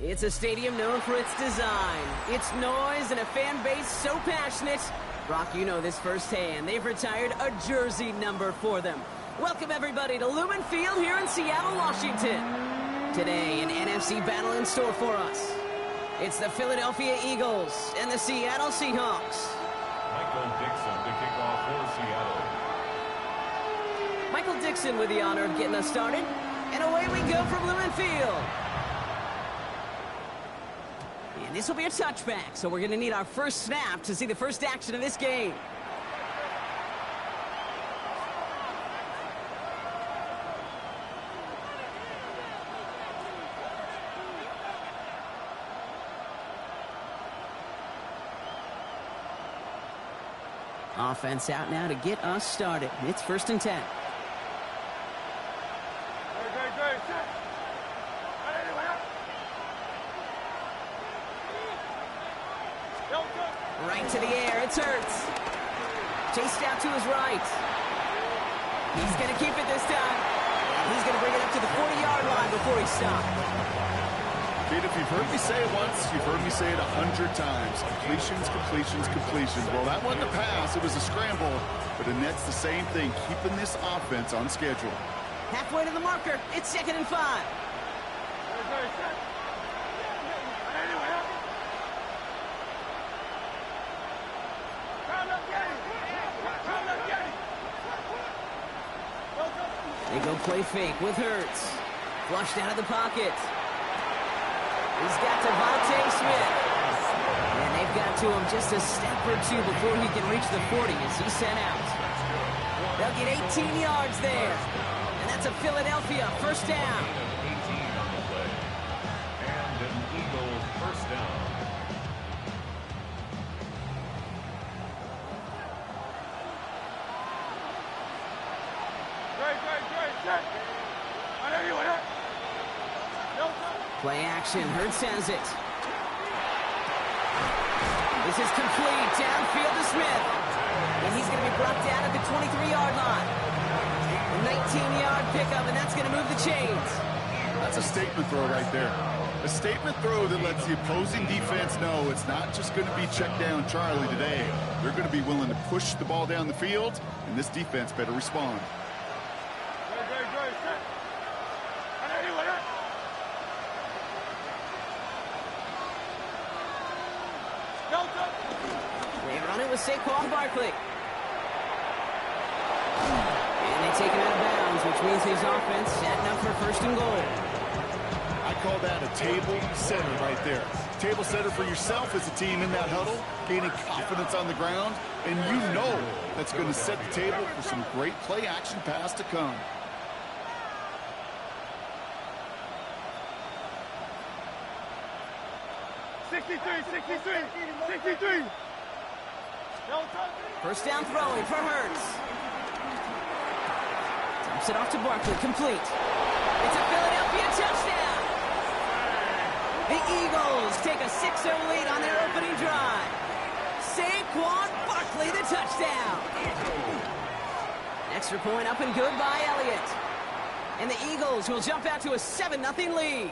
It's a stadium known for its design, its noise, and a fan base so passionate. Brock, you know this firsthand. They've retired a jersey number for them. Welcome, everybody, to Lumen Field here in Seattle, Washington. Today, an NFC battle in store for us. It's the Philadelphia Eagles and the Seattle Seahawks. Michael Dixon to kick off for Seattle. Michael Dixon with the honor of getting us started. And away we go from Lumen Field. And this will be a touchback, so we're going to need our first snap to see the first action of this game. Offense out now to get us started. It's 1st and 10. Right to the air, it's Hurts. Chased out to his right. He's going to keep it this time. He's going to bring it up to the 40-yard line before he stops. Pete, if you've heard me say it once, you've heard me say it 100 times. Completions, completions, completions. Well, that wasn't a pass. It was a scramble. But Annette's the same thing, keeping this offense on schedule. Halfway to the marker. It's 2nd and 5. They go play fake with Hurts. Flushed out of the pocket. He's got Devontae Smith. And they've got to him just a step or two before he can reach the 40 as he's sent out. They'll get 18 yards there. And that's a Philadelphia first down. 18 on the play. And an Eagles first down. Play action. Hurts has it. This is complete. Downfield to Smith. And he's going to be brought down at the 23-yard line. A 19-yard pickup, and that's going to move the chains. That's a statement throw right there. A statement throw that lets the opposing defense know it's not just going to be check down Charlie today. They're going to be willing to push the ball down the field, and this defense better respond. They run it with Saquon Barkley. And they take him out of bounds, which means his offense setting up for 1st and goal. I call that a table setter right there. Table setter for yourself as a team in that huddle, gaining confidence on the ground, and you know that's going to set the table for some great play action pass to come. First down throwing for Hurts. Dumps it off to Barkley, complete. It's a Philadelphia touchdown. The Eagles take a 6-0 lead on their opening drive. Saquon Barkley, the touchdown. Extra point up and good by Elliott. And the Eagles will jump out to a 7-0 lead.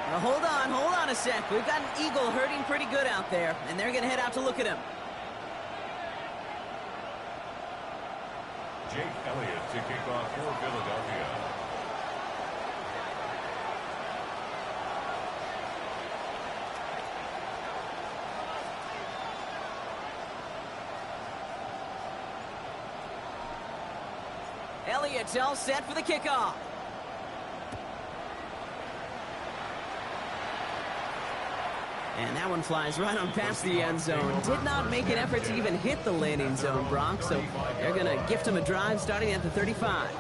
Now hold on a sec. We've got an Eagle hurting pretty good out there, and they're going to head out to look at him. Jake Elliott to kick off for Philadelphia. Elliott's all set for the kickoff. And that one flies right on past the end zone. Did not make an effort to even hit the landing zone, Brock. So they're going to gift him a drive starting at the 35.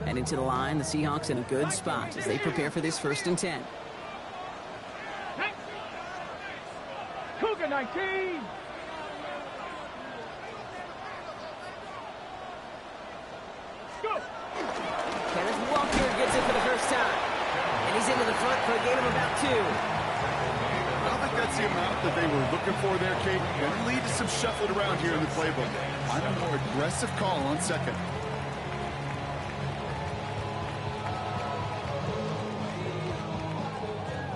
Heading to the line, the Seahawks in a good spot as they prepare for this 1st and 10. Cougar 19. Kenneth Walker gets it for the first time. And he's He's into the front for a gain of about 2. I don't think that's the amount that they were looking for there, Kate. Going to lead to some shuffling around here in the playbook. I'm a more aggressive call on second.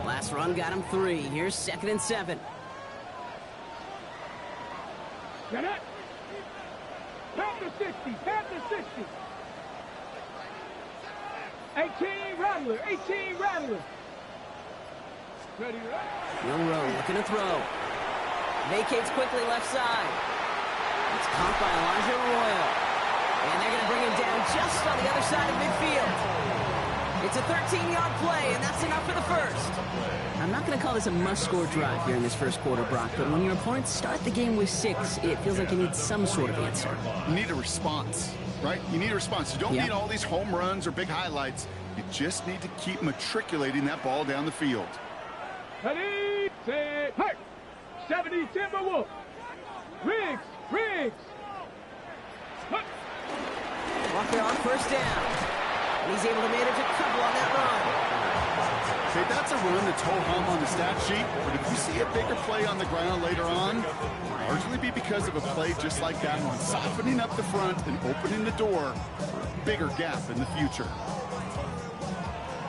Last run got him 3. Here's 2nd and 7. Get it. Count to 60. Count to 60. 18 Rattler. 18 Rattler. Ready, right? Will Rowe looking to throw. Vacates quickly left side. It's caught by Elijah Royal. And they're going to bring him down just on the other side of midfield. It's a 13-yard play, and that's enough for the first. I'm not going to call this a must-score drive here in this first quarter, Brock, but when your opponents start the game with 6, it feels like you need some sort of answer. You need a response, right? You need a response. You don't need all these home runs or big highlights. You just need to keep matriculating that ball down the field. Ready, set, hey! 70 Timberwolf. Riggs, Riggs. Walker on first down. And he's able to manage a couple on that run. Okay, that's a run that's ho-hum on the stat sheet, but if you see a bigger play on the ground later on, it'll largely be because of a play just like that one, softening up the front and opening the door for a bigger gap in the future.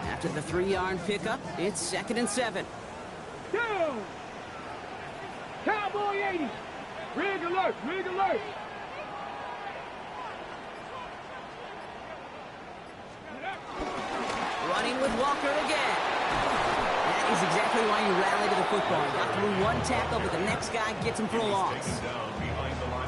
After the 3-yard pickup, it's 2nd and 7. Go! Cowboy 80. Rig alert, rig alert. Running with Walker again. That is exactly why you rally to the football. You got through one tackle, but the next guy gets him for a loss.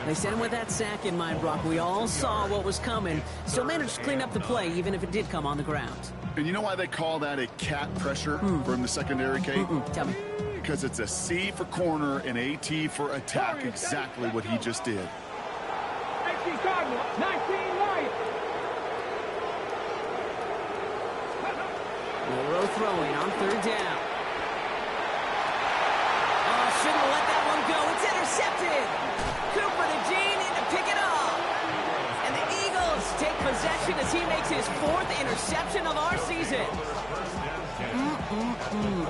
They sent him with that sack in mind, Brock. We all saw what was coming. Still managed to clean up the play, even if it did come on the ground. And you know why they call that a cat pressure from the secondary, Kate? Tell me. Because it's a C for corner and a T for attack, exactly what he just did. 18 Cardinal, 19 Lions. Rowe throwing on 3rd down. Oh, shouldn't have let that one go. It's intercepted. Cooper to Jean in to pick it off. And the Eagles take possession as he makes his 4th interception of our season.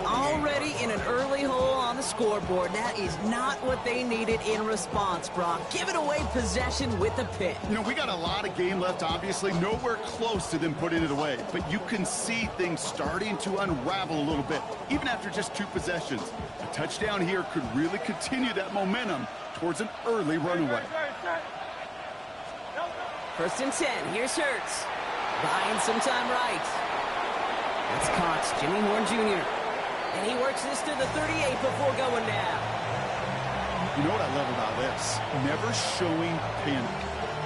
Already in an early hole on the scoreboard. That is not what they needed in response, Brock. Giving away possession with the pick. You know, we got a lot of game left, obviously. Nowhere close to them putting it away. But you can see things starting to unravel a little bit, even after just 2 possessions. A touchdown here could really continue that momentum towards an early runaway. 1st and 10. Here's Hurts. Buying some time right. That's caught. Jimmy Horn Jr. And he works this to the 38 before going down. You know what I love about this? Never showing panic.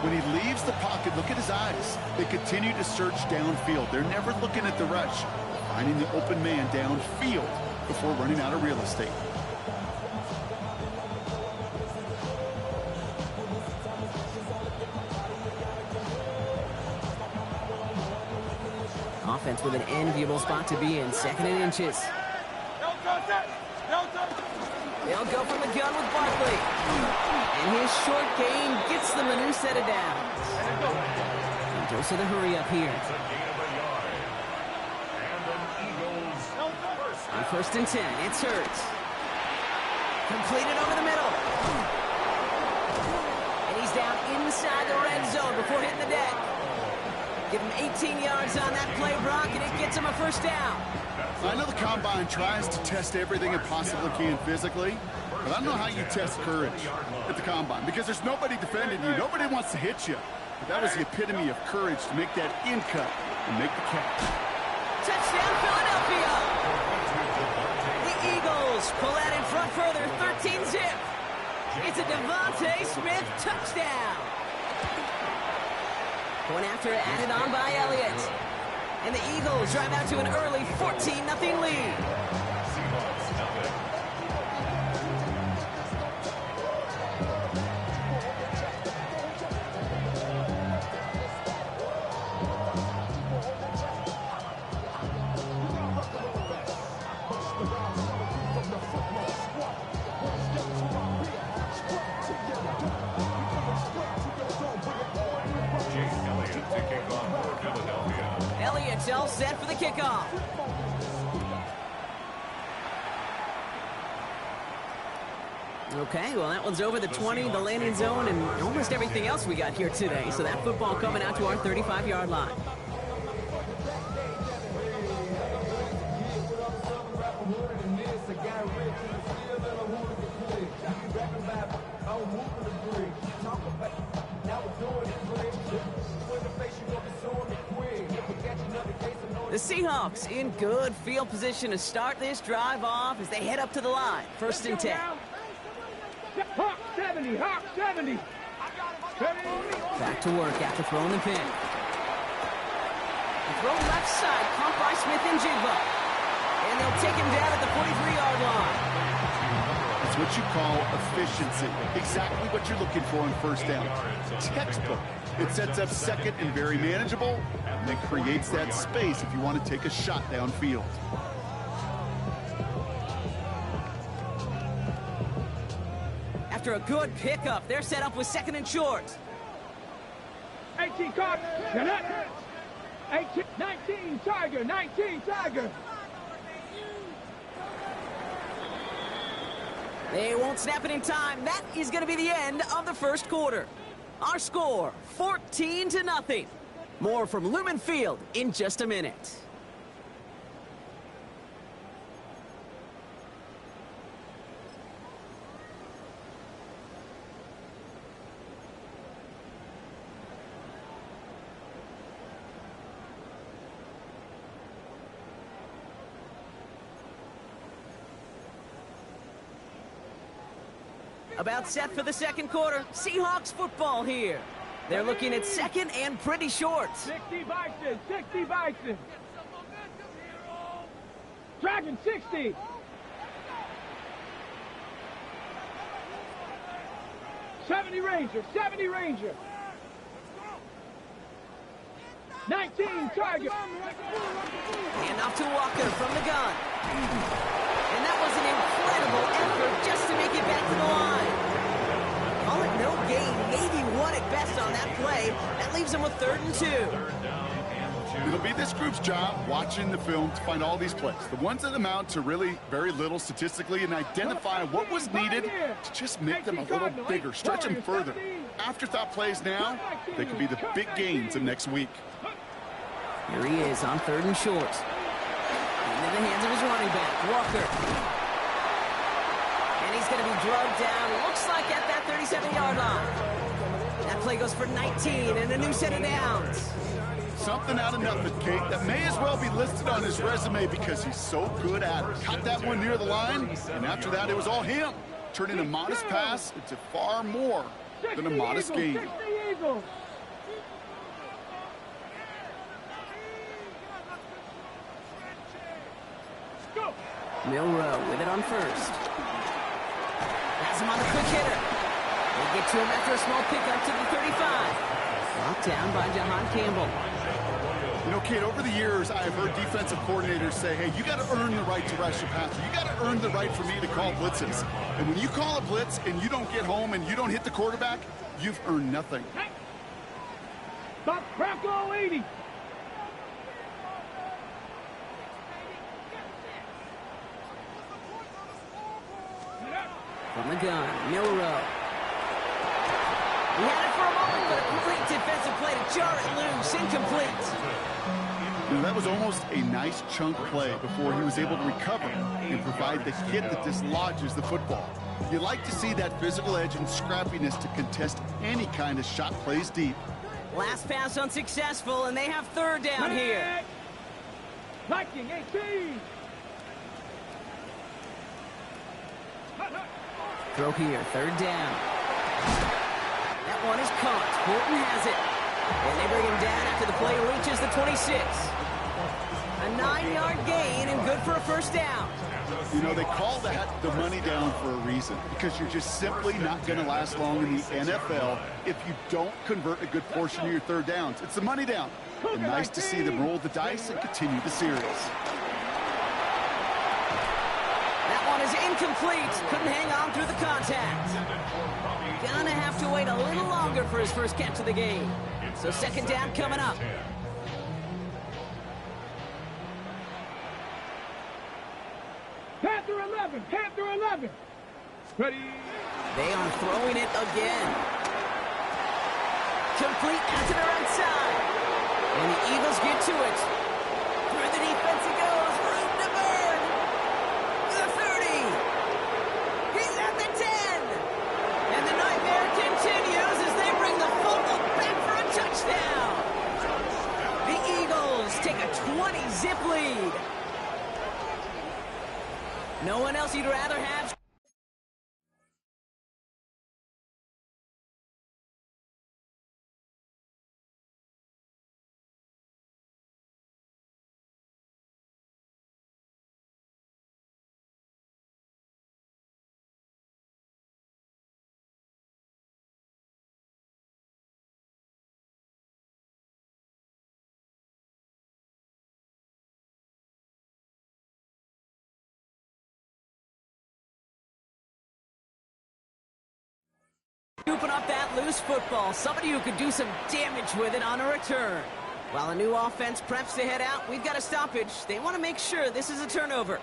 When he leaves the pocket, look at his eyes. They continue to search downfield. They're never looking at the rush. Finding the open man downfield before running out of real estate. Offense with an enviable spot to be in. 2nd and inches. They'll go from the gun with Barkley. And his short gain gets them a new set of downs. And goes to the hurry up here. On 1st and 10, it's Hurts. Completed over the middle. And he's down inside the red zone before hitting the deck. Give him 18 yards on that play, Brock, and it gets him a 1st down. I know the Combine tries to test everything it possibly can physically, but I don't know how you test courage at the Combine because there's nobody defending you. Nobody wants to hit you. But that was the epitome of courage to make that in cut and make the catch. Touchdown, Philadelphia! The Eagles pull out in front further, 13-zip. It's a Devontae Smith touchdown. Point after added on by Elliott. And the Eagles drive out to an early 14-0 lead. Elliott to kick off for Philadelphia. Elliott's all set for the kickoff. Okay, well, that one's over the 20, the landing zone, and almost everything else we got here today. So that football coming out to our 35-yard line. The Seahawks in good field position to start this drive off as they head up to the line. 1st and 10. Hawk 70, Hawk 70. Back to work after throwing the pin. The throw left side, pumped by Smith and Jigba. And they'll take him down at the 43-yard line. It's what you call efficiency. Exactly what you're looking for on 1st down. Textbook. It sets up 2nd and very manageable, and it creates that space if you want to take a shot downfield. After a good pickup, they're set up with 2nd and short. 18 caught. 18, 19 Tiger, 19 Tiger. They won't snap it in time. That is going to be the end of the 1st quarter. Our score, 14-0. More from Lumen Field in just a minute. About set for the 2nd quarter. Seahawks football here. They're looking at 2nd and pretty short. 60 Bison, 60 Bison. Dragon 60. Ranger, 70 Ranger. 19 Tiger. And off to Walker from the gun. And that was an incredible effort just to make it back to the line. Call it no gain, maybe one at best on that play. That leaves them with 3rd and 2. It'll be this group's job watching the film to find all these plays, the ones that amount to really very little statistically, and identify what was needed to just make them a little bigger, stretch them further. Afterthought plays now, they could be the big gains of next week. Here he is on 3rd and short. Into the hands of his running back, Walker. And he's going to be drugged down, looks like at that 37-yard line. That play goes for 19 and a new set of downs. Something out of nothing, Kate, that may as well be listed on his resume because he's so good at it. Caught that one near the line, and after that, it was all him. Turning a modest pass into far more than a modest gain. Milrow with it on 1st. Has him on the quick hitter. They get to him after a small pickup to the 35. Brought down by Jahan Campbell. You know, Kate, over the years, I've heard defensive coordinators say, hey, you got to earn the right to rush your passer. You got to earn the right for me to call blitzes. And when you call a blitz and you don't get home and you don't hit the quarterback, you've earned nothing. Hey. Stop, Bronco 80. From the gun, Milrow. He had it for a moment, but a complete defensive play to jar it loose, incomplete. You know, that was almost a nice chunk play before he was able to recover and provide the hit that dislodges the football. You like to see that physical edge and scrappiness to contest any kind of shot plays deep. Last pass unsuccessful, and they have 3rd down here. Viking 18. Throw here, 3rd down. That one is caught. Horton has it. And they bring him down after the play reaches the 26. A 9-yard gain and good for a 1st down. You know, they call that the money down for a reason, because you're just simply not going to last long in the NFL if you don't convert a good portion of your 3rd downs. It's the money down. And nice to see them roll the dice and continue the series. That one is incomplete. Couldn't hang on through the contact. Gonna have to wait a little longer for his first catch of the game. So 2nd down coming up. Panther 11, Panther 11. Ready. They are throwing it again. Complete out to the right side. And the Eagles get to it. Through the defense it goes. Room to burn. The 30. He's at the 10. And the nightmare continues as they bring the football back for a touchdown. The Eagles take a 20-zip lead. No one else you'd rather have. Scooping up that loose football. Somebody who could do some damage with it on a return. While a new offense preps to head out, we've got a stoppage. They want to make sure this is a turnover.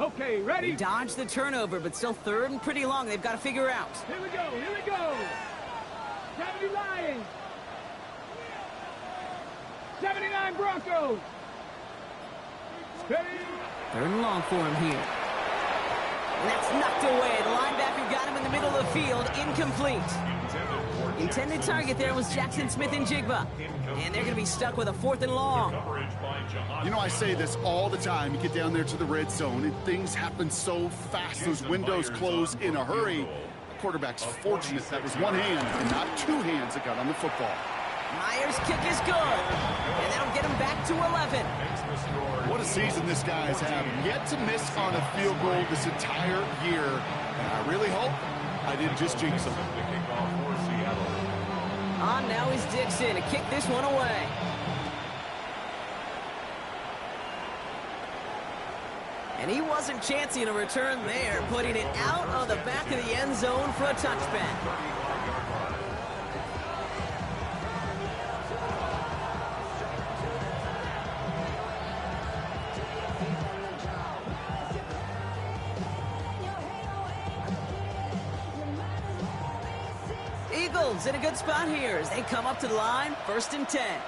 Okay, They ready. dodged the turnover, but still third and pretty long. They've got to figure out. Here we go. Here we go. 70 Lions. 79 Broncos. Ready. Third and long for him here. And that's knocked away. The linebacker got him in the middle of the field. Incomplete. Intended target there was Jackson Smith and Jigba. And they're going to be stuck with a 4th and long. You know, I say this all the time. You get down there to the red zone, and things happen so fast. Those windows close in a hurry. The quarterback's fortunate that was one hand and not two hands that got on the football. Myers' kick is good. And that'll get him back to 11. What a season this guy is having. Yet to miss on a field goal this entire year. And I really hope I didn't just jinx him. On now is Dixon to kick this one away. And he wasn't chancing a return there, putting it out of the back of the end zone for a touchback. Eagles in a good spot here as they come up to the line, 1st and 10.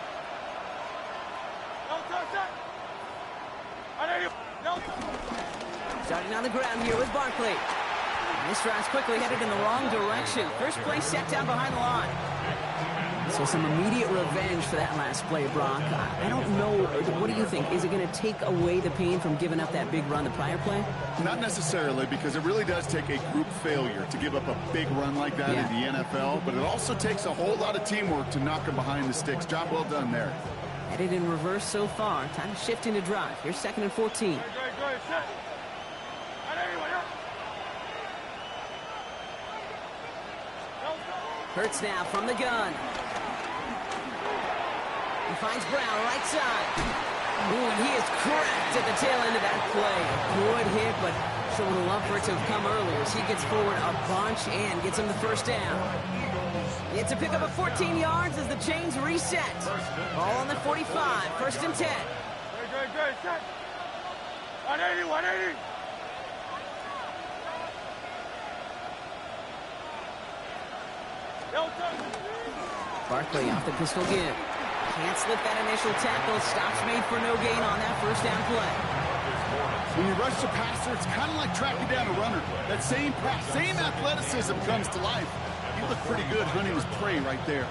Starting on the ground here with Barkley. And this drive's quickly headed in the wrong direction. First play set down behind the line. So some immediate revenge for that last play, Brock. I don't know. What do you think? Is it going to take away the pain from giving up that big run the prior play? Not necessarily, because it really does take a group failure to give up a big run like that in the NFL, but it also takes a whole lot of teamwork to knock him behind the sticks. Job well done there. Headed in reverse so far. Time to shift into drive. Here's 2nd and 14. Hurts now from the gun. He finds Brown right side. Ooh, and he is cracked at the tail end of that play. Good hit, but sure would have loved for it to have come earlier as he gets forward a bunch and gets him the 1st down. It's a pickup of 14 yards as the chains reset. Ball on the 45, 1st and 10. Good. 180. Barkley off the pistol give. Can't slip that initial tackle. Stops made for no gain on that 1st down play. When you rush the passer, it's kind of like tracking down a runner. That same athleticism comes to life. He looked pretty good hunting his prey right there.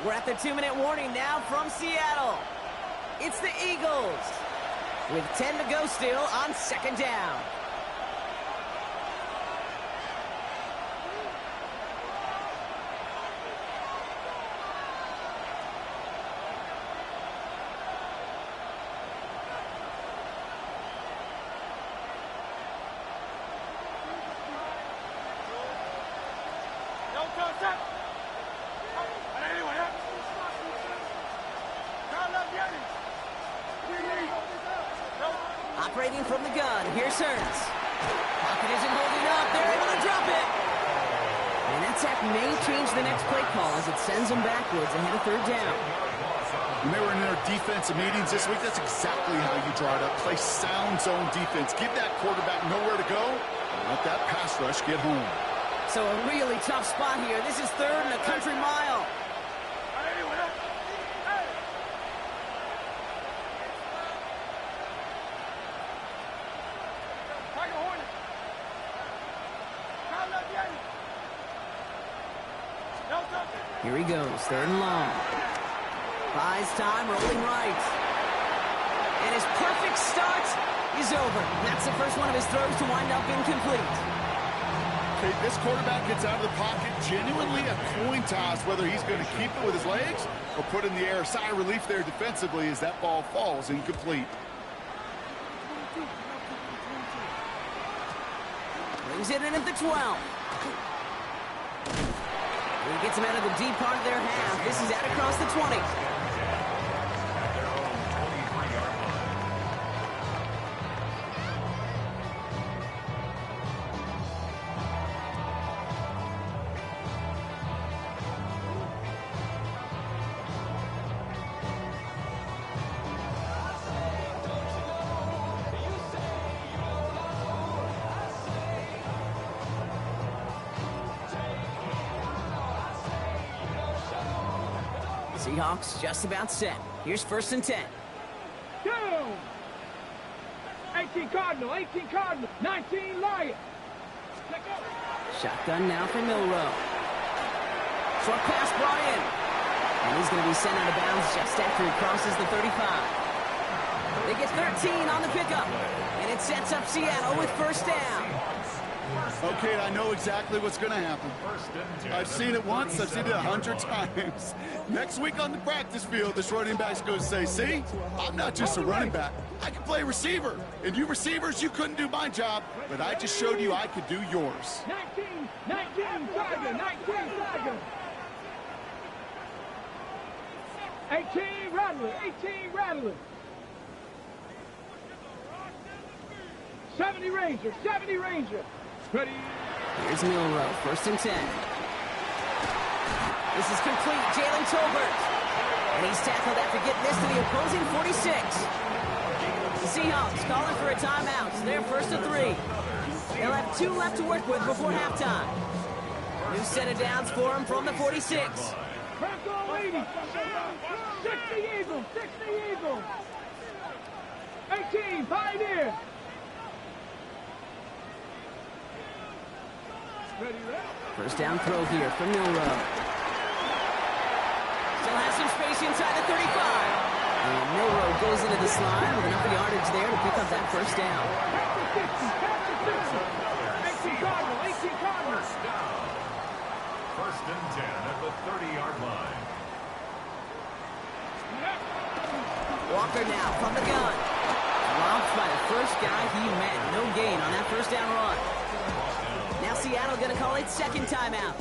We're at the 2-minute warning now from Seattle. It's the Eagles with 10 to go still on 2nd down. Operating from the gun, here's Hurts. Pocket isn't holding up, they're able to drop it. And that sack may change the next play call as it sends them backwards ahead of third down. When they were in their defensive meetings this week, that's exactly how you draw it up. Play sound zone defense. Give that quarterback nowhere to go, and let that pass rush get home. So a really tough spot here. This is third and a country mile. Here he goes, third and long. Buys time, rolling right. And his perfect start is over. That's the first one of his throws to wind up incomplete. Okay, this quarterback gets out of the pocket, genuinely a coin toss, whether he's going to keep it with his legs or put in the air. Sigh of relief there defensively as that ball falls incomplete. Brings it in at the 12. He gets him out of the deep part of their half. This is out across the 20. Seahawks just about set. Here's first and 10. Go! 18 Cardinal, 18 Cardinal, 19 Lion. Shotgun now for Milrow. Short pass brought in. And he's going to be sent out of bounds just after he crosses the 35. They get 13 on the pickup. And it sets up Seattle with first down. Okay, I know exactly what's going to happen. I've seen it once, I've seen it 100 times. Next week on the practice field, this running back's going to say, see, I'm not just a running back. I can play receiver. And you receivers, you couldn't do my job, but I just showed you I could do yours. 19 Tiger, 19 Tiger. 18 Rattler, 18 Rattler. 70 Ranger, 70 Ranger. Ready. Here's Milrow, first and 10. This is complete, Jalen Tolbert. And he's tackled after getting this to the opposing 46. The Seahawks calling for a timeout. So they're first and 3. They'll have 2 left to work with before halftime. New set of downs for him from the 46. Bronco 80. 60 Eagles, 60 Eagles. 18 Pioneer. First down throw here from Milrow. Still has some space inside the 35. And Milrow goes into the slide with enough yardage there to pick up that first down. 18 Cardinal, 18 Cardinal. First and 10 at the 30-yard line. Walker now from the gun. Dropped by the first guy he met. No gain on that first down run. Now Seattle going to call it second timeout.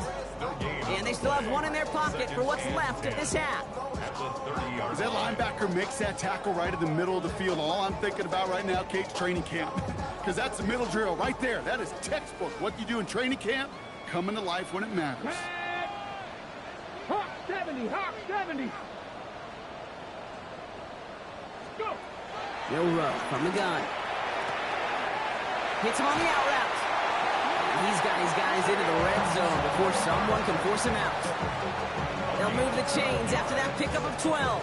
And they still have 1 in their pocket for what's left of this half. As that linebacker makes that tackle right in the middle of the field, all I'm thinking about right now, Kate's training camp. Because that's the middle drill right there. That is textbook. What you do in training camp, coming to life when it matters. Hawk 70, Hawk 70. Go. Milrow from the gun. Hits him on the out route. He's got his guys into the red zone before someone can force him out. They'll move the chains after that pickup of 12.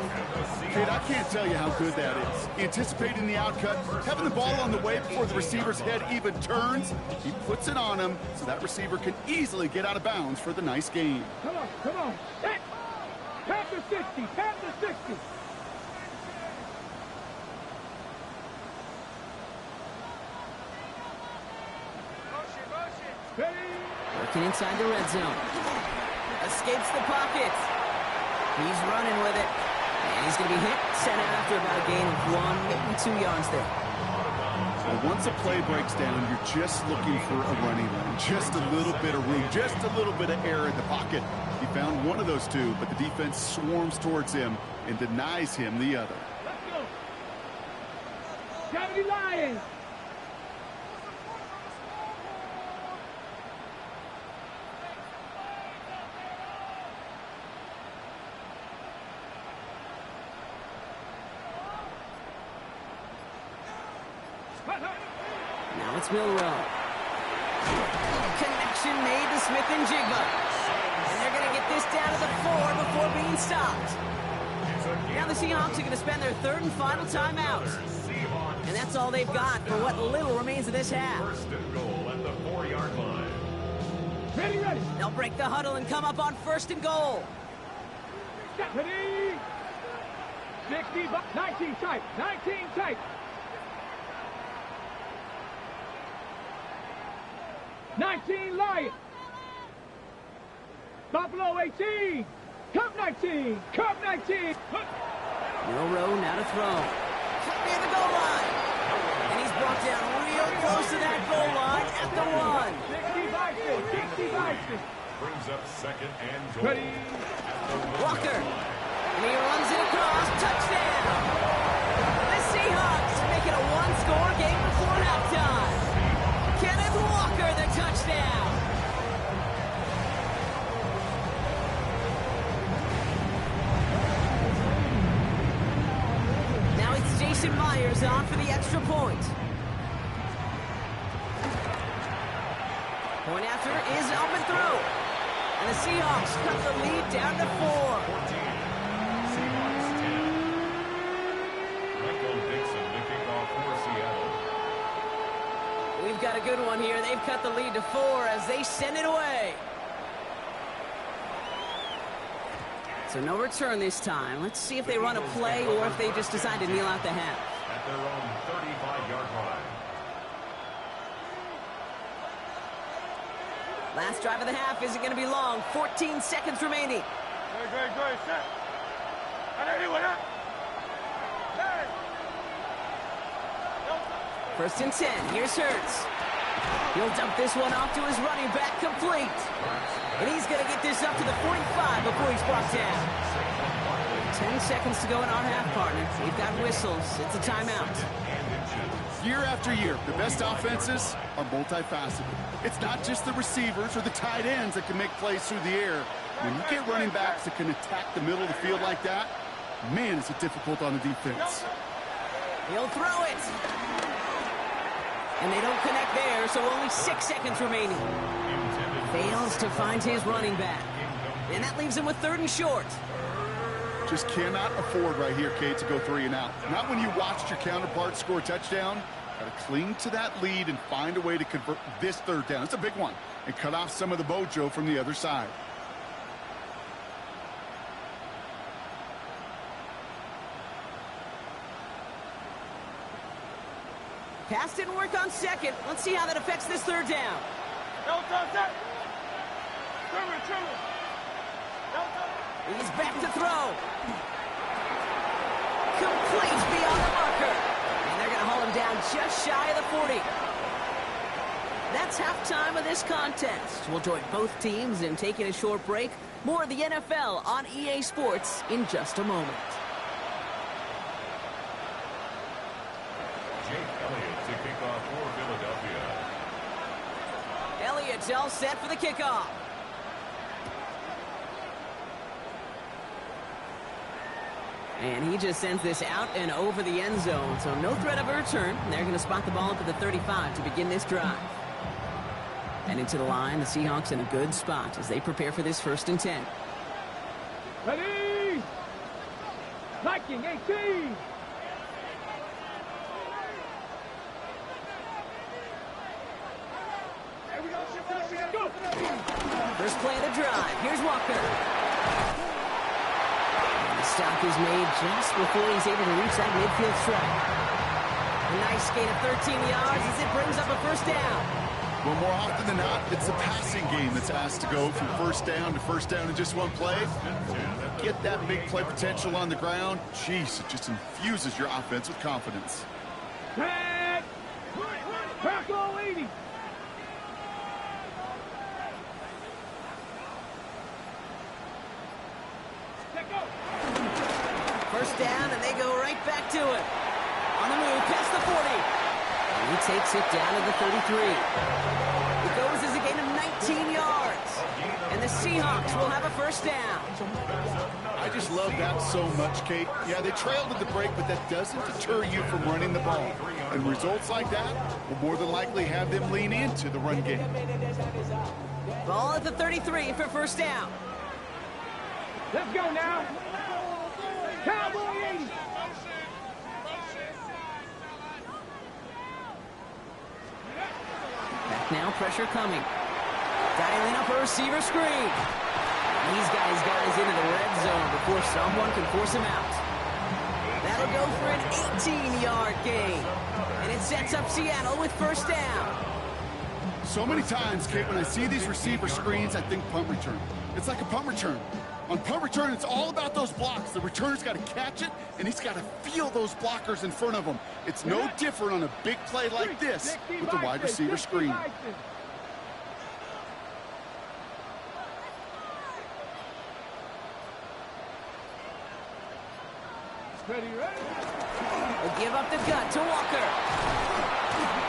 Kate, I can't tell you how good that is. Anticipating the outcut, having the ball on the way before the receiver's head even turns. He puts it on him so that receiver can easily get out of bounds for the nice gain. Come on, come on. Set. Panther 60, Panther 60. Working inside the red zone. Escapes the pocket. He's running with it. And he's going to be hit, sent out after about a gain of 1, maybe 2 yards there. Well, once a play breaks down, you're just looking for a running lane. Just a little bit of room, just a little bit of air in the pocket. He found one of those 2, but the defense swarms towards him and denies him the other. 70 Lions. Now it's Milrow. Connection made to Smith and Jigba. And they're going to get this down to the 4 before being stopped. Now the Seahawks are going to spend their third and final timeout. And that's all they've got for what little remains of this half. First and goal at the 4-yard line. Ready, ready. They'll break the huddle and come up on first and goal. Ready. 60, 19 tight, 19 tight. 19 Lions. Buffalo 18. Cup 19. Cup 19. Milrow now to throw. Near the goal line. And he's brought down real close to that goal line at the 1. 65. Brings up second and goal. Ready. Walker. And he runs it across. Touchdown. The Seahawks make it a one-score game before halftime. Kenneth Walker, the touchdown. Now it's Jason Myers on for the extra point. Point after is up and through. And the Seahawks cut the lead down to 4. 14. Seahawks 10. Michael Dixon to kick off for Seattle. We've got a good one here. They've cut the lead to 4 as they send it away. So no return this time. Let's see if they run a play or if they just decide to kneel out the half. At their own 35-yard line. Last drive of the half isn't going to be long. 14 seconds remaining. Good. Set. First and 10. Here's Hurts. He'll dump this one off to his running back, complete. And he's going to get this up to the 45 before he's brought down. 10 seconds to go in our half, partner. We've got whistles. It's a timeout. Year after year, the best offenses are multifaceted. It's not just the receivers or the tight ends that can make plays through the air. When you get running backs that can attack the middle of the field like that, man, is it difficult on the defense. He'll throw it. And they don't connect there, so only 6 seconds remaining. Fails to find his running back. And that leaves him with 3rd and short. Just cannot afford right here, Kate, to go 3 and out. Not when you watched your counterpart score a touchdown. Got to cling to that lead and find a way to convert this 3rd down. It's a big one. And cut off some of the mojo from the other side. Pass didn't work on 2nd. Let's see how that affects this 3rd down. He's back to throw. Complete beyond the marker. And they're going to haul him down just shy of the 40. That's halftime of this contest. We'll join both teams in taking a short break. More of the NFL on EA Sports in just a moment. Jake Elliott to kick off for Philadelphia. Elliott's all set for the kickoff. And he just sends this out and over the end zone. So no threat of a return. They're going to spot the ball up at the 35 to begin this drive. And into the line, the Seahawks in a good spot as they prepare for this 1st and 10. Ready. Viking 18. First play of the drive. Here's Walker. And the stop is made just before he's able to reach that midfield strike. A nice gain of 13 yards as it brings up a 1st down. Well, more often than not, it's the passing game that's asked to go from 1st down to 1st down in just one play. Get that big play potential on the ground. Jeez, it just infuses your offense with confidence. Tag. Tackle 80. First down, and they go right back to it. On the move, past the 40. takes it down to the 33. It goes as a gain of 19 yards. And the Seahawks will have a first down. I just love that so much, Kate. Yeah, they trailed at the break, but that doesn't deter you from running the ball. And results like that will more than likely have them lean into the run game. Ball at the 33 for first down. Let's go now. Cowboy 80. Back now, pressure coming. Dialing up a receiver screen. These guys into the red zone before someone can force him out. That'll go for an 18-yard gain. And it sets up Seattle with first down. So many times, Kate, when I see these receiver screens, I think punt return. It's like a punt return. On punt return, it's all about those blocks. The returner's got to catch it, and he's got to feel those blockers in front of him. It's no different on a big play like this with the wide receiver screen. Ready, ready. They'll give up the gut to Walker.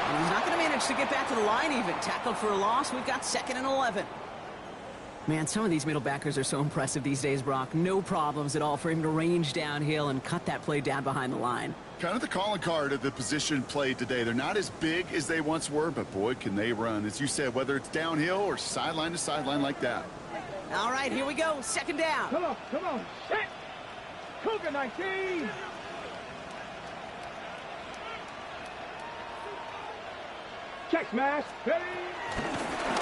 And he's not going to manage to get back to the line even. Tackled for a loss. We've got 2nd and 11. Man, some of these middle backers are so impressive these days, Brock. No problems at all for him to range downhill and cut that play down behind the line. Kind of the calling card of the position played today. They're not as big as they once were, but boy, can they run. As you said, whether it's downhill or sideline to sideline like that. All right, here we go. 2nd down. Come on. Set. Cougar 19. Check smash. Ready.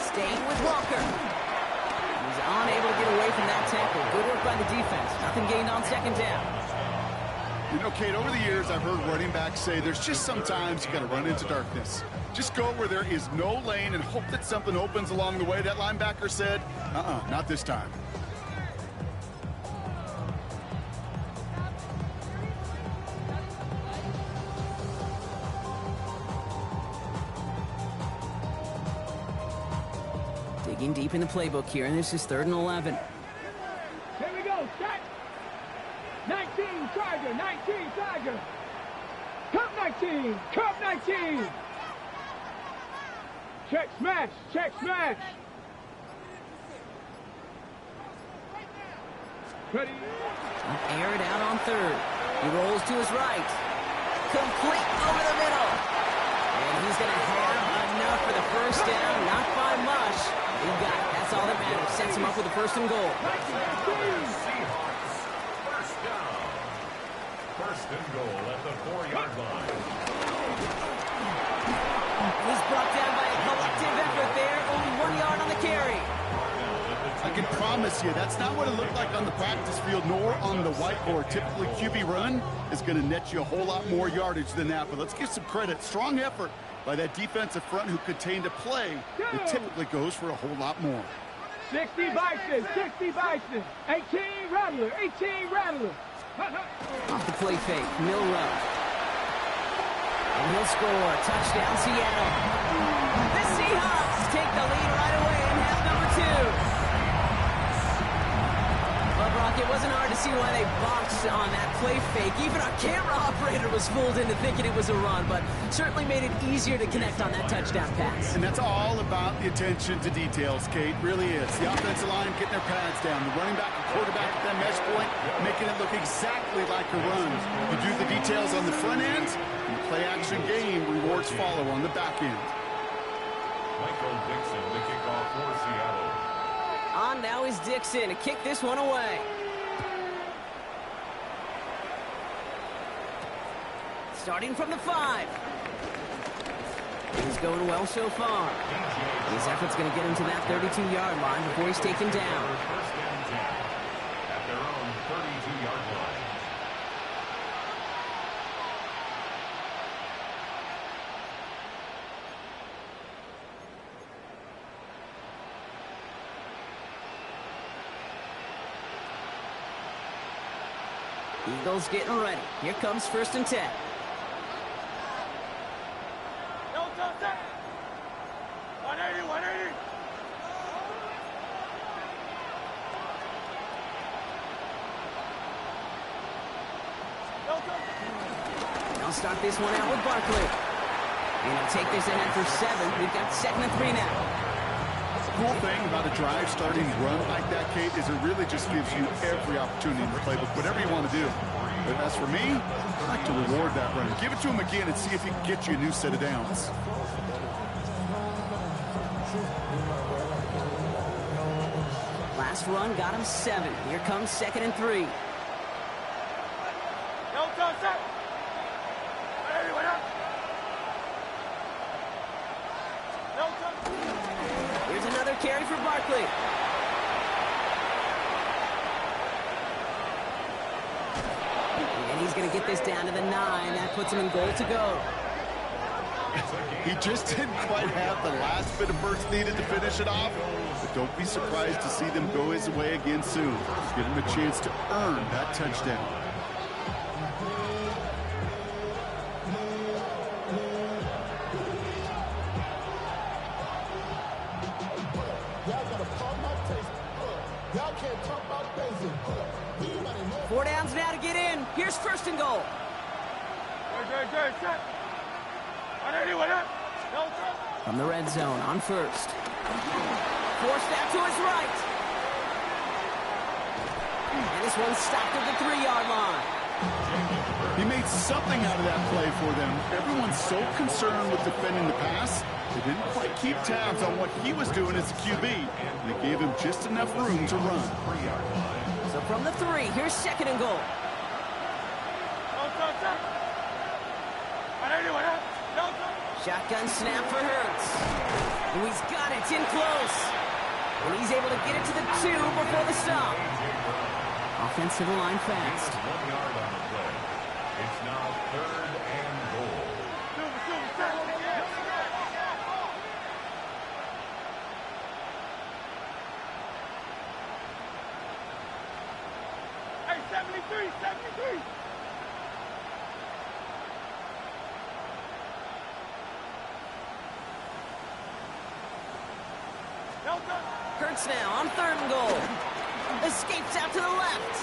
Staying with Walker. He's unable to get away from that tackle. Good work by the defense. Nothing gained on 2nd down. You know, Kate, over the years, I've heard running backs say there's just sometimes you got to run into darkness. Just go where there is no lane and hope that something opens along the way. That linebacker said, not this time. Digging deep in the playbook here, and this is 3rd and 11. Here we go. Set. 19 Tiger. 19 Tiger. Cup 19. Cup 19. Check smash. Check smash. Ready. Air it out on 3rd. He rolls to his right. Complete over the middle. And he's going to have enough for the first down. Not by much. He got it. That's all that matters. Sets him up with a 1st and goal. First down. 1st and goal at the 4-yard line. He's brought down by a collective effort there. Only 1 yard on the carry. I can promise you, that's not what it looked like on the practice field, nor on the whiteboard. Typically, QB run is going to net you a whole lot more yardage than that. But let's give some credit. Strong effort by that defensive front who contained a play that typically goes for a whole lot more. 60 Bison. 60 Bison. 18 Rattler. 18 Rattler. Off the play fake. Mill run. And he'll score. Touchdown, Seattle. The Seahawks take the lead right away in half number 2. Well, Brock, it wasn't hard to see why they boxed on that play fake. Even our camera operator was fooled into thinking it was a run, but certainly made it easier to connect on that touchdown pass. And that's all about the attention to details, Kate. Really is. The offensive line getting their pads down. The running back and quarterback at that mesh point, making it look exactly like a run. You do the details on the front end, and the play-action game rewards follow on the back end. Michael Dixon, the kickoff for Seattle. On now is Dixon to kick this one away. Starting from the 5. He's going well so far. His effort's going to get him to that 32-yard line before he's taken down. 1st and 10 at their own 32-yard line. Eagles getting ready. Here comes 1st and 10. They'll start this one out with Barkley. And he'll take this ahead for 7. We've got 2nd and 3 now. The cool thing about a drive starting run like that, Kate, is it really just gives you every opportunity in the playbook, whatever you want to do. But as for me, I like to reward that run. Give it to him again and see if he can get you a new set of downs. Last run got him 7. Here comes 2nd and 3. Here's another carry for Barkley. And he's going to get this down to the 9. That puts him in goal to go. He just didn't quite have the last bit of burst needed to finish it off. But don't be surprised to see them go his way again soon. Give him a chance to earn that touchdown. Four downs now to get in. Here's 1st and goal. From the red zone on 1st. Forced out to his right. And this one's stopped at the 3-yard line. He made something out of that play for them. Everyone's so concerned with defending the pass, they didn't quite keep tabs on what he was doing as a QB. They gave him just enough room to run. So from the 3, here's 2nd and goal. Shotgun snap for Hurts. And he's got it in close. And he's able to get it to the 2 before the stop. Offensive line fast. 1 yard on the play. It's now 3rd and goal. Hey, 73. Hurts now on 3rd and goal. Escapes out to the left.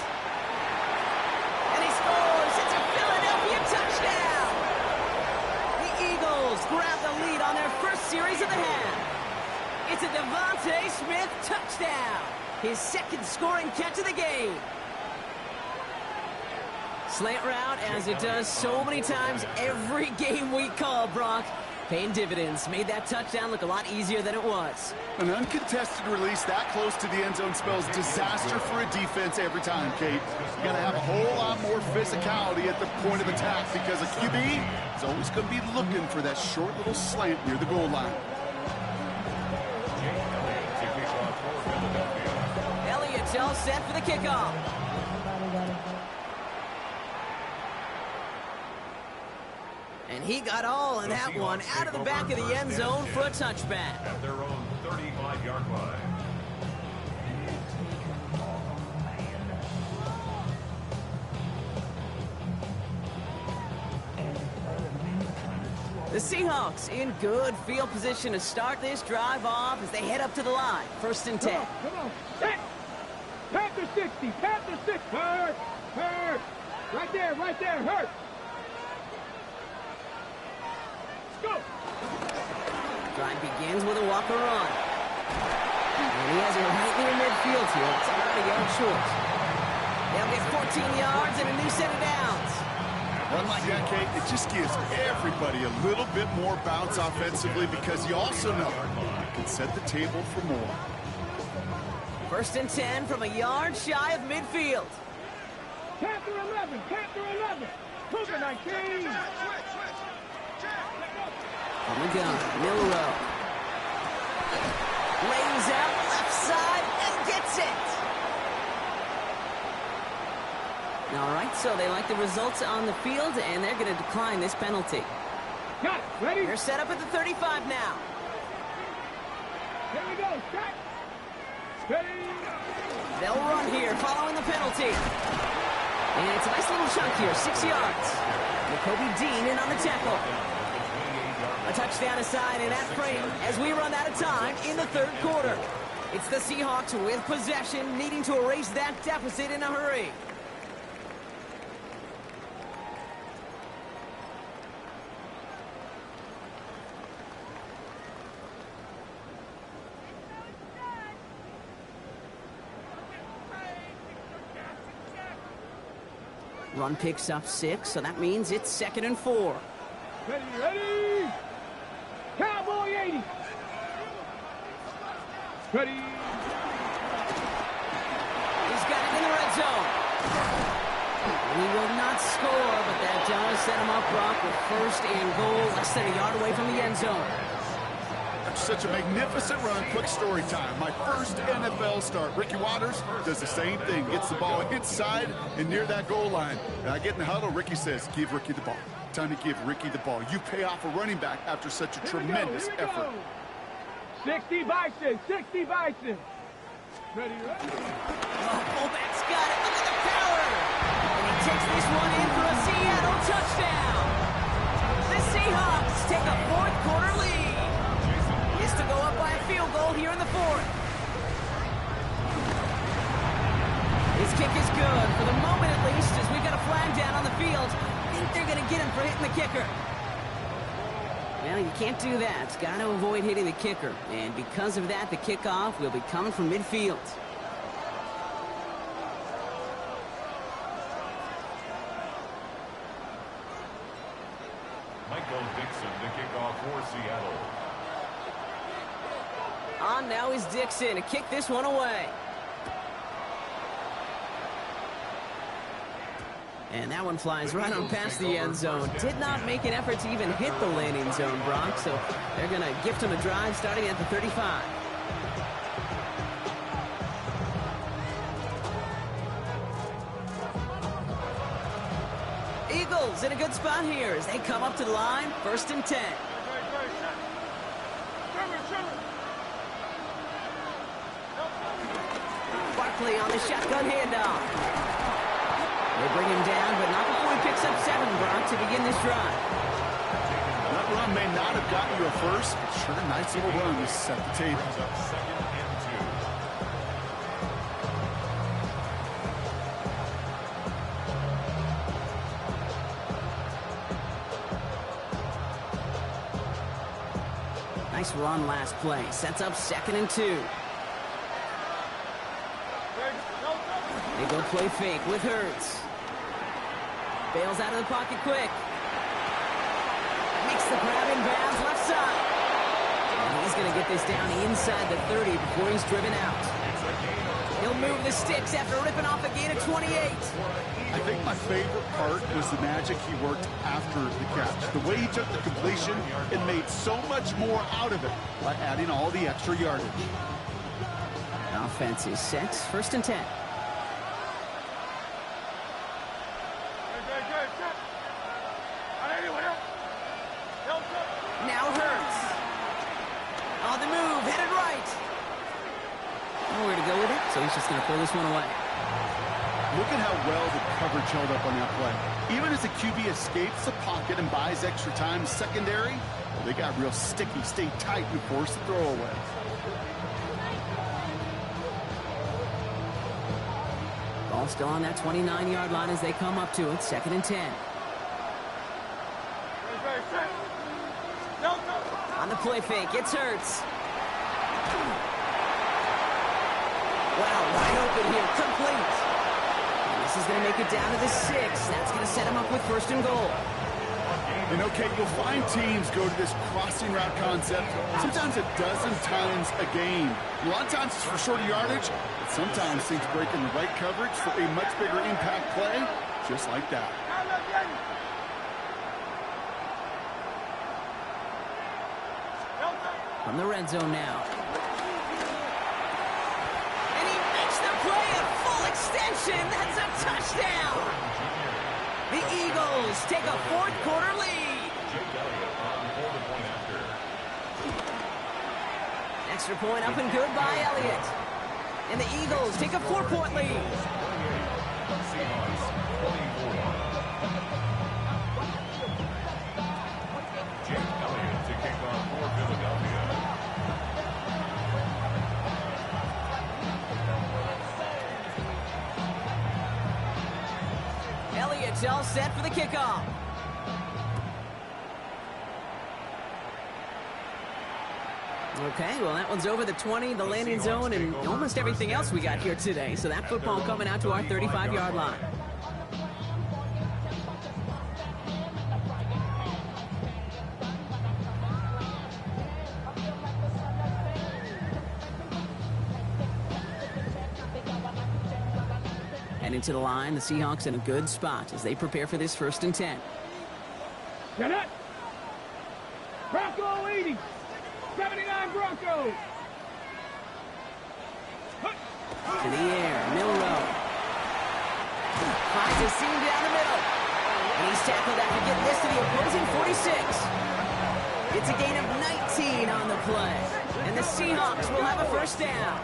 And he scores. It's a Philadelphia touchdown. The Eagles grab the lead on their first series of the half. It's a Devontae Smith touchdown. His 2nd scoring catch of the game. Slant route, as it does so many times every game we call, Brock. Paying dividends. Made that touchdown look a lot easier than it was. An uncontested release that close to the end zone spells disaster for a defense every time, Kate. You got to have a whole lot more physicality at the point of attack because a QB is always going to be looking for that short little slant near the goal line. Elliott's all set for the kickoff. And he got all of that one out of the back of the end zone for a touchback. At their own 35-yard line. The Seahawks in good field position to start this drive off as they head up to the line. 1st and 10. Come on. Set. Panther 60. Panther 6. Hurt. Right there. Hurt. Go. Drive begins with a walker run. And he has it right near midfield here. It's about a yard short. They'll get 14 yards and a new set of downs. Run like that, Kate, it just gives everybody a little bit more bounce offensively because you also know you can set the table for more. 1st and 10 from a yard shy of midfield. Panther 11. Cougar 19. From the gun, Milrow. Lays out left side and gets it. All right, so they like the results on the field, and they're going to decline this penalty. Got it. Ready? They're set up at the 35 now. Here we go. Shot. Ready. They'll run here following the penalty. And it's a nice little chunk here, 6 yards. Jacoby Dean in on the tackle. A touchdown aside in that frame as we run out of time in the 3rd quarter. It's the Seahawks with possession, needing to erase that deficit in a hurry. Run picks up 6, so that means it's 2nd and 4. Ready, ready! Cowboy 80! Ready! He's got it in the red zone. And he will not score, but that does set him up, Brock, with 1st and goal, less than a yard away from the end zone. Such a magnificent run. Quick story time. My first NFL start. Ricky Watters does the same thing. Gets the ball inside and near that goal line. And I get in the huddle. Ricky says, give Ricky the ball. Time to give Ricky the ball. You pay off a running back after such a tremendous effort. 60 Bison, 60 Bison. Ready, ready? Oh, fullback's got it. Look at the power. And he takes this one in for a Seattle touchdown. The Seahawks take a 4th quarter lead. To go up by a field goal here in the 4th. His kick is good, for the moment at least, as we've got a flag down on the field. I think they're going to get him for hitting the kicker. Well, you can't do that. Got to avoid hitting the kicker. And because of that, the kickoff will be coming from midfield. Michael Dixon to kick off for Seattle. On now is Dixon to kick this one away. And that one flies right on past the end zone. Did not make an effort to even hit the landing zone, Brock. So they're going to gift him a drive starting at the 35. Eagles in a good spot here as they come up to the line. 1st and 10. Barkley on the shotgun handoff. They bring him down, but not before he picks up 7, Brock, to begin this drive. That run may not have gotten you a first, but sure, nice little run to set the table. Up 2nd and 2. Nice run last play. Sets up 2nd and 2. They go play fake with Hurts. Bails out of the pocket quick. Makes the grab in bounds left side. And he's going to get this down inside the 30 before he's driven out. He'll move the sticks after ripping off a gain of 28. I think my favorite part was the magic he worked after the catch. The way he took the completion and made so much more out of it by adding all the extra yardage. Offense is set. 1st and 10. Now Hurts. On the move, headed right. Nowhere to go with it, so he's just going to pull this one away. Look at how well the coverage held up on that play. Even as the QB escapes the pocket and buys extra time secondary, well, they got real sticky, stayed tight, and forced the throw away. Ball still on that 29-yard line as they come up to it. 2nd and 10. On the play fake, it's Hurts. Wow, wide open here, complete. And this is going to make it down to the 6. That's going to set him up with 1st and goal. And okay, you'll find teams go to this crossing route concept sometimes a dozen times a game. A lot of times it's for shorter yardage, but sometimes things break in the right coverage for a much bigger impact play, just like that. From the red zone now. And he makes the play a full extension. That's a touchdown. The Eagles take a 4th quarter lead. Extra point up and good by Elliott. And the Eagles take a 4-point lead. Elliott's all set for the kickoff. Okay, well, that one's over the 20, the landing zone, and almost everything else we got here today. So that football coming out to our 35-yard line. Heading to the line, the Seahawks in a good spot as they prepare for this 1st and 10. Get it. Bronco 80. 79 Broncos. To the air, Milrow. Finds a seam down the middle. And he's tackled after getting this to the opposing 46. It's a gain of 19 on the play. And the Seahawks will have a 1st down.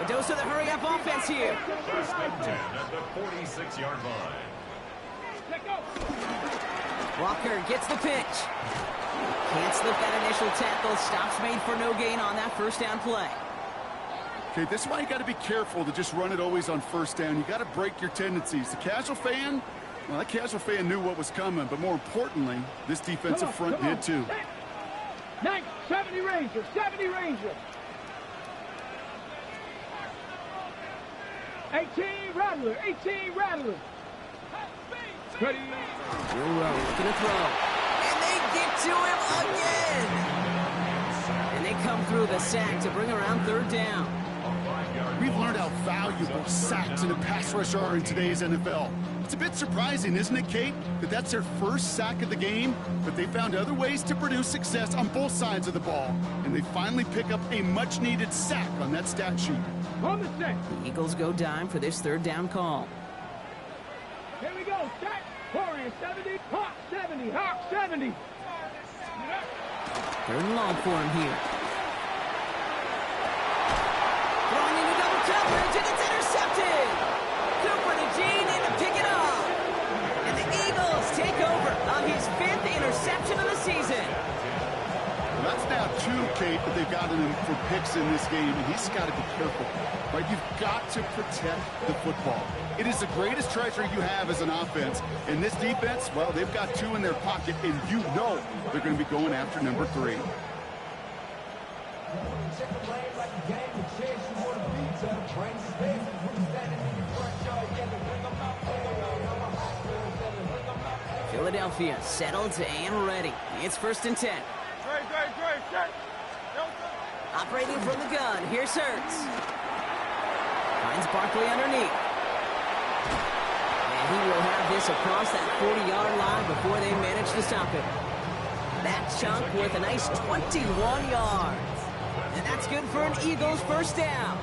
A dose of the hurry-up offense here. 1st and 10 at the 46-yard line. Walker gets the pitch. Can't slip that initial tackle. Stops made for no gain on that 1st down play. Okay, this is why you got to be careful to just run it always on 1st down. You got to break your tendencies. The casual fan, well, that casual fan knew what was coming, but more importantly, this defensive front did too. 70 Rangers, 70 Rangers. 18 Rattler, 18 Rattler. Ready. Milrow looking to throw. And they get to him again. And they come through the sack to bring around 3rd down. We've learned how valuable sacks and a pass rush are in today's NFL. It's a bit surprising, isn't it, Kate, that that's their 1st sack of the game, but they found other ways to produce success on both sides of the ball, and they finally pick up a much-needed sack on that stat sheet. On the set. The Eagles go dime for this 3rd down call. Here we go. Set. Warrior 70. Hawk 70. Hawk 70. 3rd and long for him here. Throwing into double coverage, and it's intercepted. Cooper to Gene in to pick it up. And the Eagles take over on his 5th interception of the season. Well, that's now 2, Kate, that they've gotten him for picks in this game, and he's got to be careful. Right? You've got to protect the football. It is the greatest treasure you have as an offense. And this defense, well, they've got 2 in their pocket, and you know they're going to be going after number 3. Philadelphia settled and ready. It's 1st and 10. Operating from the gun. Here's Hurts. Finds Barkley underneath. And he will have this across that 40-yard line before they manage to stop him. That chunk worth a nice 21 yards. And that's good for an Eagles 1st down.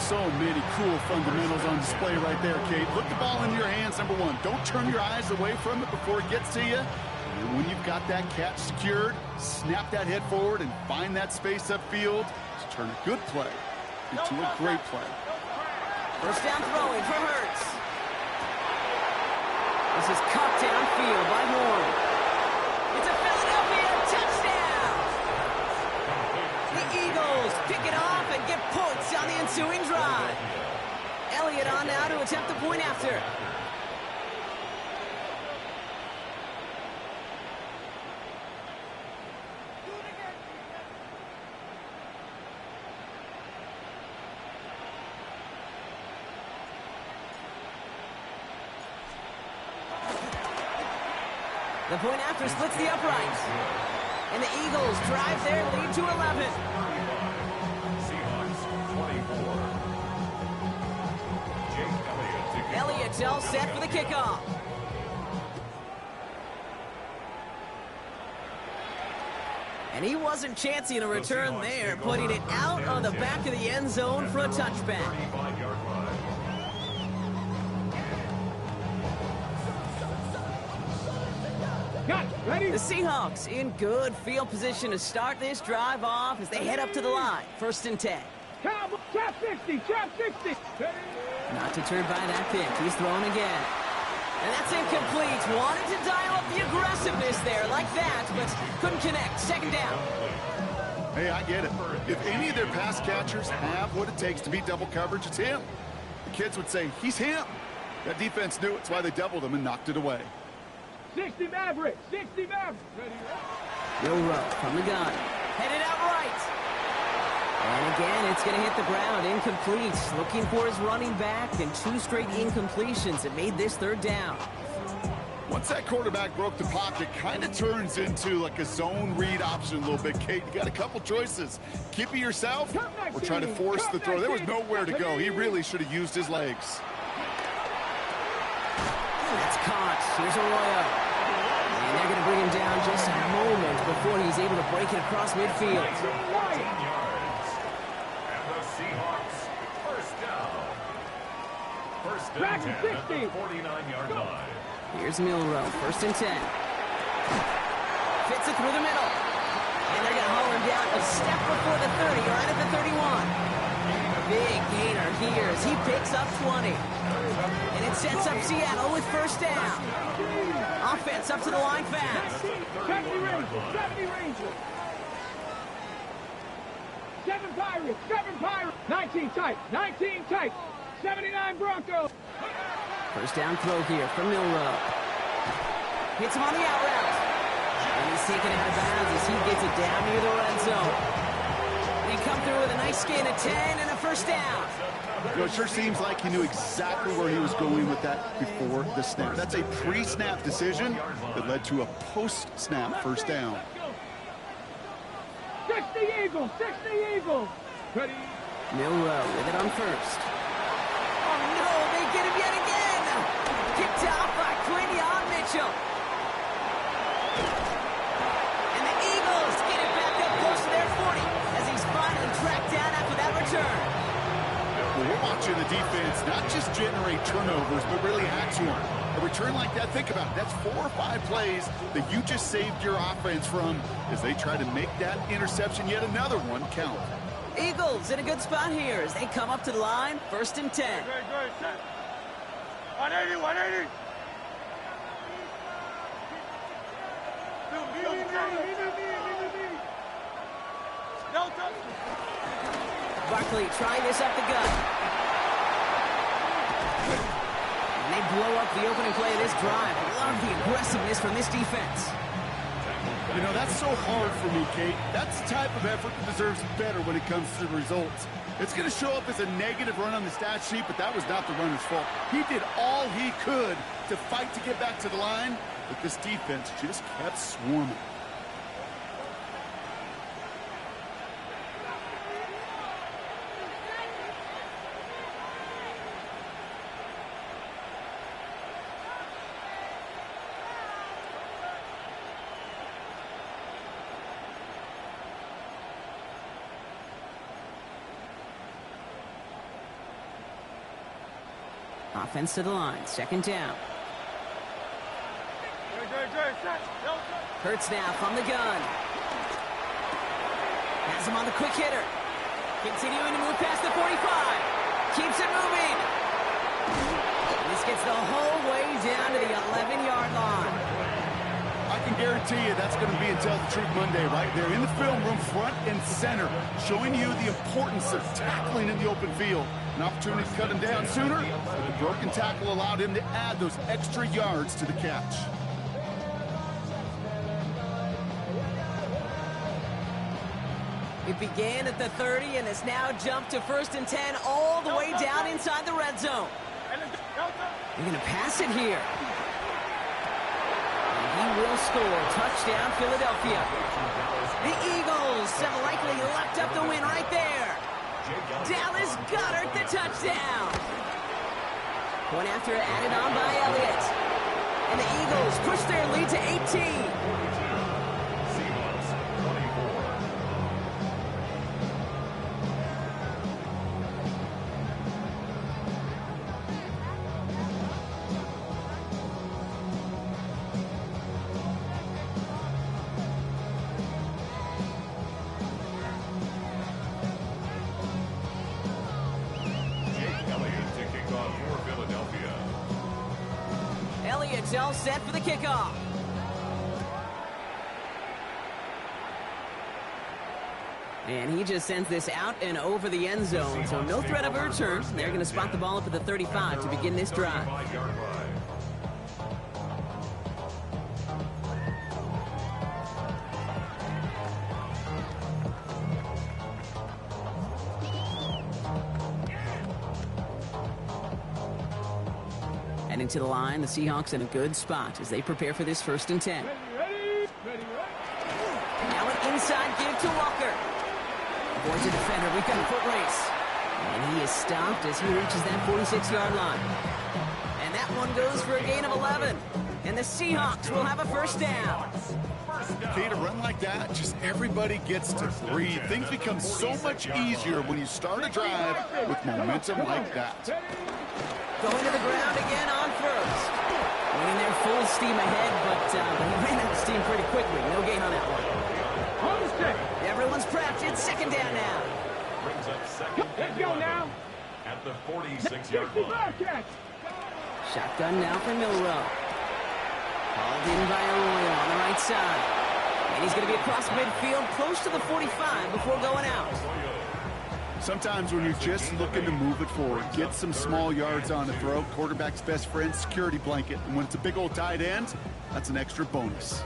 So many cool fundamentals on display right there, Kate. Look the ball in your hands, number 1. Don't turn your eyes away from it before it gets to you. And when you've got that catch secured, snap that head forward and find that space upfield to turn a good play into a great play. 1st down throwing for Hurts. This is cut downfield by Horn. It's a Philadelphia touchdown! The Eagles pick it off and get points on the ensuing drive. Elliott on now to attempt the point after. The point after splits the uprights. And the Eagles drive their lead to 11. Seahawks 24. Jake Elliott's all set for the kickoff. And he wasn't chancing a return there, putting it out on the back of the end zone for a touchback. 35-yard line. Ready? The Seahawks in good field position to start this drive off as they head up to the line. 1st and 10. Cowboy, trap 60, trap 60. Not deterred by that pick. He's thrown again. And that's incomplete. Wanted to dial up the aggressiveness there like that, but couldn't connect. 2nd down. Hey, I get it. If any of their pass catchers have what it takes to beat double coverage, it's him. The kids would say, he's him. That defense knew it's why they doubled him and knocked it away. 60 Maverick, 60 Maverick. Milrow from the gun. Headed out right. And again, it's going to hit the ground. Incomplete. Looking for his running back, and 2 straight incompletions. It made this 3rd down. Once that quarterback broke the pocket, kind of turns into like a zone read option a little bit, Kate. You got a couple choices. Keep it yourself or try to force the throw. There was nowhere to go. He really should have used his legs. That's caught. Here's Arroyo. And they're going to bring him down just a moment before he's able to break it across midfield. 10 yards. And the Seahawks, first down. First and 10 at the 49-yard line. Here's Milrow, first and 10. Fits it through the middle. And they're going to haul him down a step before the 30, right at the 31. Big gainer here as he picks up 20. And it sets up Seattle with first down. Offense up to the line fast. 70 Rangers. 7 Pirates. 19 tight. 79 Broncos. First down throw here from Milrow. Hits him on the out route. And he's taken out of bounds as he gets it down near the red zone. They come through with a nice gain of 10 and a first down. You know, it sure seems like he knew exactly where he was going with that before the snap. That's a pre-snap decision that led to a post-snap first down. 60 Eagles. Ready. Milrow with it on first. Oh no, they get him yet again. Kicked off by Quinion Mitchell. And the Eagles get it back up close to their 40 as he's finally tracked down after that return. Well, we're watching the defense not just generate turnovers, but really add to them. A return like that, think about it. That's 4 or 5 plays that you just saved your offense from as they try to make that interception, yet another one, count. Eagles in a good spot here as they come up to the line, first and 10. Good. 180. Barkley trying this up the gut. And they blow up the opening play of this drive. I love the aggressiveness from this defense. You know, that's so hard for me, Kate. That's the type of effort that deserves better when it comes to the results. It's going to show up as a negative run on the stat sheet, but that was not the runner's fault. He did all he could to fight to get back to the line, but this defense just kept swarming. Offense to the line, second down. Hurts now from the gun. Has him on the quick hitter. Continuing to move past the 45. Keeps it moving. And this gets the whole way down to the 11-yard line. I can guarantee you that's going to be in Tell the Truth Monday right there in the film room, front and center, showing you the importance of tackling in the open field. An opportunity to cut him down sooner, but the broken tackle allowed him to add those extra yards to the catch. It began at the 30 and has now jumped to first and 10 all the way down inside the red zone. They're going to pass it here. And he will score. Touchdown, Philadelphia. The Eagles have likely locked up the win right there. Dallas Goedert the touchdown. Point after added on by Elliott. And the Eagles push their lead to 18. Seahawks, 24. Elliott's all set for the kickoff. And he just sends this out and over the end zone, so no threat of a return. They're going to spot the ball up at the 35 to begin this drive. Heading to the line, the Seahawks in a good spot as they prepare for this first and 10. Ready. Now an inside give to Walker. Avoids a defender. We've got a foot race. And he is stopped as he reaches that 46-yard line. And that that one goes for a gain of 11. And the Seahawks will have a first down. Okay, to run like that, just everybody gets to breathe. Things become so much easier when you start a drive with momentum like that. Going to the ground again on first. Winning their full steam ahead, but he ran out of steam pretty quickly. No gain on that one. Everyone's prepped. It's second down now. Brings up second. Let's go now. At the 46-yard line. Shotgun now for Milrow. Hauled in by Arroyo on the right side. And he's going to be across midfield, close to the 45 before going out. Sometimes when you're just looking to move it forward, get some small yards on the throw, quarterback's best friend, security blanket. And when it's a big old tight end, that's an extra bonus.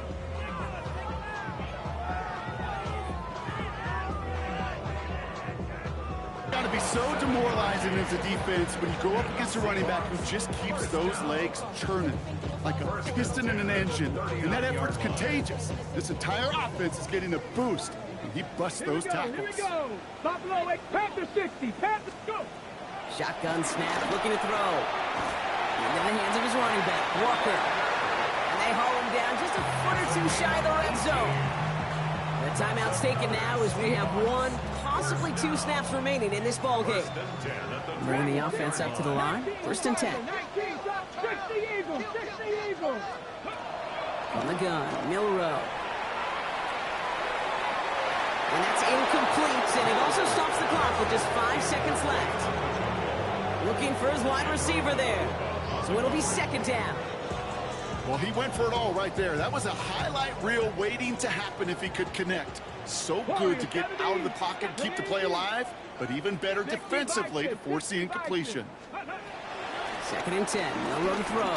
Got to be so demoralizing as a defense when you go up against a running back who just keeps those legs churning like a piston in an engine. And that effort's contagious. This entire offense is getting a boost. He busts those tackles. Here we go. Buffalo, Panther 60. Panther, go. Shotgun snap, looking to throw. Into the hands of his running back, Walker. And they haul him down just a foot or two shy of the red zone. The timeout's taken now as we have one, possibly two snaps remaining in this ball game. Bringing the offense up to the line. First and 10. 19, 60 Eagles. 60 Eagles. On the gun, Milrow. And that's incomplete, and it also stops the clock with just 5 seconds left. Looking for his wide receiver there. So it'll be second down. Well, he went for it all right there. That was a highlight reel waiting to happen if he could connect. So good to get out of the pocket and keep the play alive, but even better defensively to force the incompletion. Second and 10, Milrow to throw.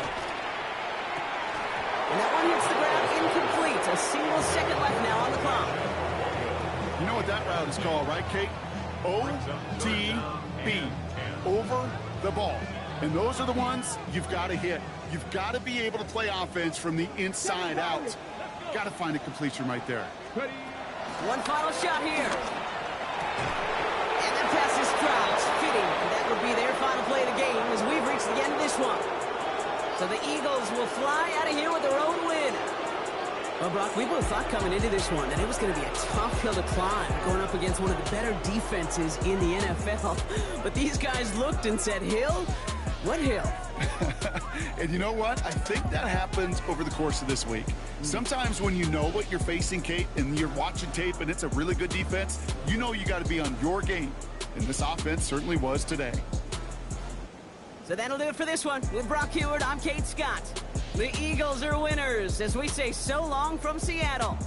And that one hits the ground incomplete. A single second left now on the clock. You know what that route is called, right, Kate? OTB, over the ball. And those are the ones you've got to hit. You've got to be able to play offense from the inside out. Got to find a completion right there. One final shot here. And the pass is dropped. Fitting. That would be their final play of the game as we've reached the end of this one. So the Eagles will fly out of here with their own win. Well, Brock, we both thought coming into this one that it was going to be a tough hill to climb going up against one of the better defenses in the NFL. But these guys looked and said, Hill? What hill? And you know what? I think that happens over the course of this week. Sometimes when you know what you're facing, Kate, and you're watching tape and it's a really good defense, you know you got to be on your game. And this offense certainly was today. So that'll do it for this one. With Brock Heward, I'm Kate Scott. The Eagles are winners as we say so long from Seattle.